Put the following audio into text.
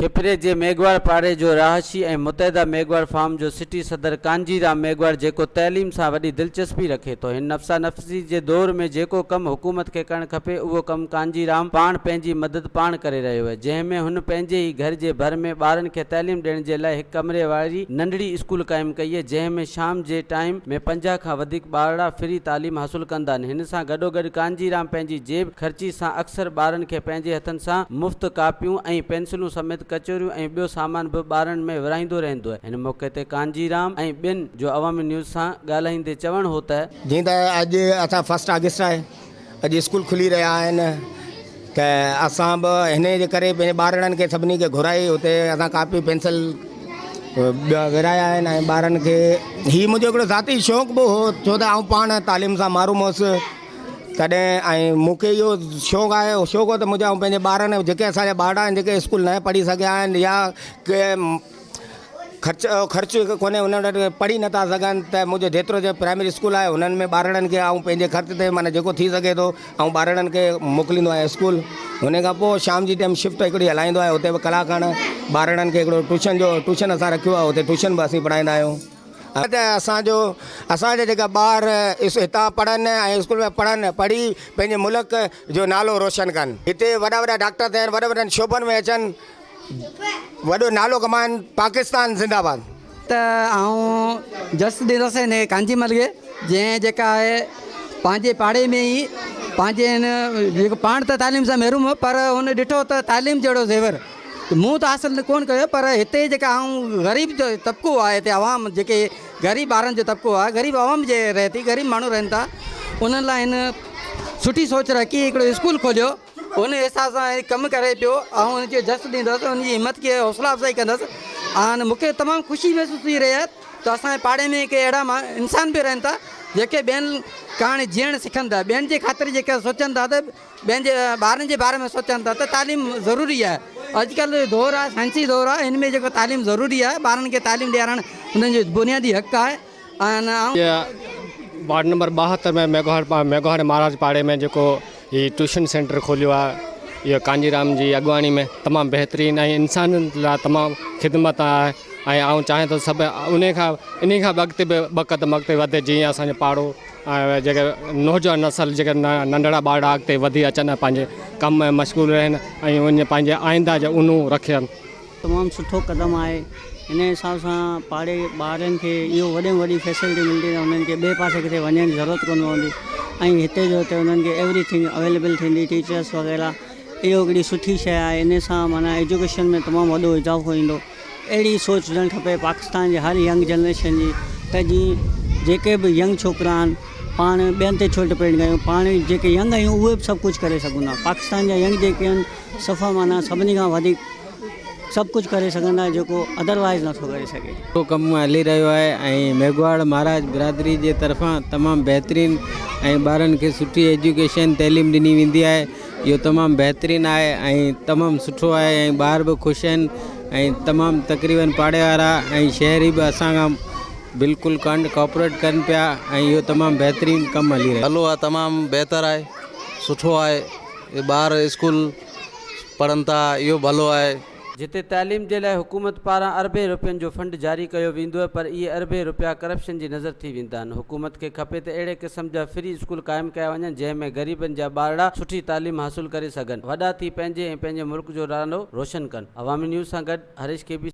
पिपरे जे मेघवाड़ पाड़े जो रहाशी ऐं मुतहदा मेघवाड़ फार्म जो सिटी सदर कांजीराम मेघवाड़ जेको तैलीम सां वॾी दिलचस्पी रखे थो। हिन नफ़्सा नफ़्सी जे दौर में जेको कमु हुकूमत खे करणु खपे उहो कमु कांजीराम पाण पंहिंजी मदद पाण करे रहियो आहे, जंहिंमें हुन पंहिंजे ई घर जे भर में ॿारनि खे तैलीम ॾियण जे लाइ हिकु कमरे वारी नंढड़ी स्कूल क़ाइमु कई आहे, जंहिंमें शाम जे टाइम में 50 खां वधीक ॿारड़ा फ्री तालीम हासिल कंदा आहिनि। हिन सां गॾोगॾु कांजीराम पंहिंजी जेब ख़र्ची सां अक्सर ॿारनि खे पंहिंजे हथनि सां मुफ़्त कापियूं ऐं पेंसिलूं समेत कचोरियूं ऐं ॿियो सामान बि ॿारनि में विराईंदो रहंदो आहे। हिन मौक़े ते कांजीराम ऐं ॿियनि जो अवामी न्यूज़ सां ॻाल्हाईंदे चवणु हो त जीअं त अॼु असां 1 अगस्त आहे, अॼु स्कूल खुली रहिया आहिनि त असां बि हिन जे करे पंहिंजे ॿारनि खे सभिनी खे घुराई, हुते असां कापी पेंसिल विराया आहिनि ऐं ॿारनि खे हीउ मुंहिंजो हिकिड़ो ज़ाती शौक़ु बि हो, छो त आउं पाण तालीम सां मारूम हुउसि तॾहिं, ऐं मूंखे इहो शौक़ु आहे शौक़ु हो त मुंहिंजा पंहिंजे ॿारनि जेके असांजा ॿार आहिनि जेके स्कूल न पढ़ी सघिया आहिनि या के ख़र्चु कोन्हे उन्हनि वटि पढ़ी नथा सघनि, त मुंहिंजो जेतिरो जो प्राइमरी स्कूल आहे उन्हनि में ॿारनि खे ऐं पंहिंजे ख़र्च ते माना जेको थी सघे थो ऐं ॿारनि खे मोकिलींदो आहियां स्कूल। हुन खां पोइ शाम जी टाइम शिफ्ट हिकिड़ी हलाईंदो आहे, हुते बि कलाक खण ॿारनि खे हिकिड़ो ट्यूशन असां रखियो आहे, हुते ट्यूशन बि असीं पढ़ाईंदा आहियूं। त असांजा जेका ॿार हितां पढ़नि ऐं स्कूल में पढ़ी पंहिंजे मुल्क जो नालो रोशन कनि, हिते वॾा वॾा डॉक्टर थियनि, वॾे वॾनि शोबनि में अचनि, वॾो नालो कमाइनि। पाकिस्तान ज़िंदाबाद। त आउं जस्ट ॾींदुसि हिन कांजीमल खे जंहिं जेका आहे पंहिंजे पाड़े में ई पंहिंजे हिन जेको पाण त तालीम सां महरूम हो, पर हुन ॾिठो त तालीम जहिड़ो ज़ेवर मूं त हासिलु कोन कयो, पर हिते जेका आउं ग़रीब जो तबिको आहे, हिते आवाम जेके ग़रीब ॿारनि जो तबिको आहे, ग़रीब आवाम जे रहे थी, ग़रीब माण्हू रहनि था, उन्हनि लाइ हिन सुठी सोच रखी हिकिड़ो स्कूल खोलियो, हुन हिसाब सां कमु करे पियो। ऐं हुनखे जस्ट ॾींदुसि, हुनजी हिमत खे हौसला अफ़ज़ाई कंदुसि। ऐं मूंखे तमामु ख़ुशी महसूसु थी रही आहे त असांजे पाड़े में के अहिड़ा इंसान बि रहनि था जेके ॿियनि कहाणी जीअण सिखनि था, ॿियनि जे ख़ातिर जेके सोचनि था त ॿियनि जे ॿारनि जे बारे में सोचनि था त तालीम ज़रूरी आहे। अॼुकल्ह दौरु आहे, साइंसी दौरु आहे, हिन में जेको तालीम ज़रूरी आहे, ॿारनि खे तालीम ॾियारणु हुननि जो बुनियादी हक़ु आहे। वार्ड नंबर 72 में मेघवाड़ महाराज पाड़े में जेको हीउ ट्यूशन सेंटर खोलियो आहे, इहो कांजीराम जी अॻुवाणी में तमामु बहितरीनु ऐं इंसाननि लाइ तमामु ख़िदमत आहे। ऐं आउं चाहियां थो सभु इन खां अॻिते बि ॿ अॻिते वधे, जीअं असांजो पाड़ो ऐं जेके नौजवान नसल जेके नंढड़ा ॿार अॻिते वधी अचनि, पंहिंजे कम में मशगूल रहनि ऐं उन पंहिंजे आईंदा जो उनूं रखनि। तमामु सुठो क़दम आहे। हिन हिसाब सां पाड़े ॿारनि खे इहो वॾे में वॾी फैसिलिटी मिलंदी आहे, उन्हनि खे ॿिए पासे किथे वञण जी ज़रूरत कोन पवंदी ऐं हिते जो हिते उन्हनि खे एवरीथिंग अवेलेबल थींदी, टीचर्स वग़ैरह। इहो हिकिड़ी सुठी शइ आहे। इन सां माना एजुकेशन में तमामु वॾो इज़ाफ़ो ईंदो। अहिड़ी सोच हुजणु खपे पाकिस्तान जे हर यंग जनरेशन जी, त जीअं जेके बि यंग छोकिरा आहिनि, पाण ॿियनि ते छो डिपेंड कयूं, पाण जेके यंग आहियूं उहे बि सभु कुझु करे सघूं था। पाकिस्तान जा यंग जेके आहिनि सफ़ा माना सभिनी खां वधीक सभु कुझु करे सघंदा, जेको अदरवाइज़ नथो करे सघे। उहो कमु हली रहियो आहे ऐं मेघवाड़ महाराज बिरादरी जे तरफ़ां तमामु बहितरीनु ऐं ॿारनि खे सुठी एजुकेशन तइलीम ॾिनी वेंदी आहे। इहो तमामु बहितरीनु आहे ऐं तमामु सुठो आहे ऐं ॿार बि ख़ुशि आहिनि ऐं तमामु तक़रीबन पाड़े वारा ऐं शहरी बि असां खां बिल्कुलु कोऑपरेट कनि पिया ऐं इहो तमामु बहितरीनु कमु हली रहियो हलो आहे, तमामु बहितरु आहे, सुठो आहे। ॿार स्कूल पढ़नि था, इहो भलो आहे। जिते तालीम जे लाइ हुकूमत पारां अरबे रुपयनि जो फंड जारी कयो वेंदो आहे, पर इहे अरबे रुपया करप्शन जी नज़र थी वेंदा आहिनि। हुकूमत खे खपे त अहिड़े क़िस्म जा फ्री स्कूल क़ाइमु कया वञनि जंहिंमें ग़रीबनि जा ॿारड़ा सुठी तालीम हासिलु करे सघनि, वॾा थी पंहिंजे ऐं पंहिंजे मुल्क जो नालो रोशन कनि। अवामी न्यूज़ सां गॾु हरीश KBC।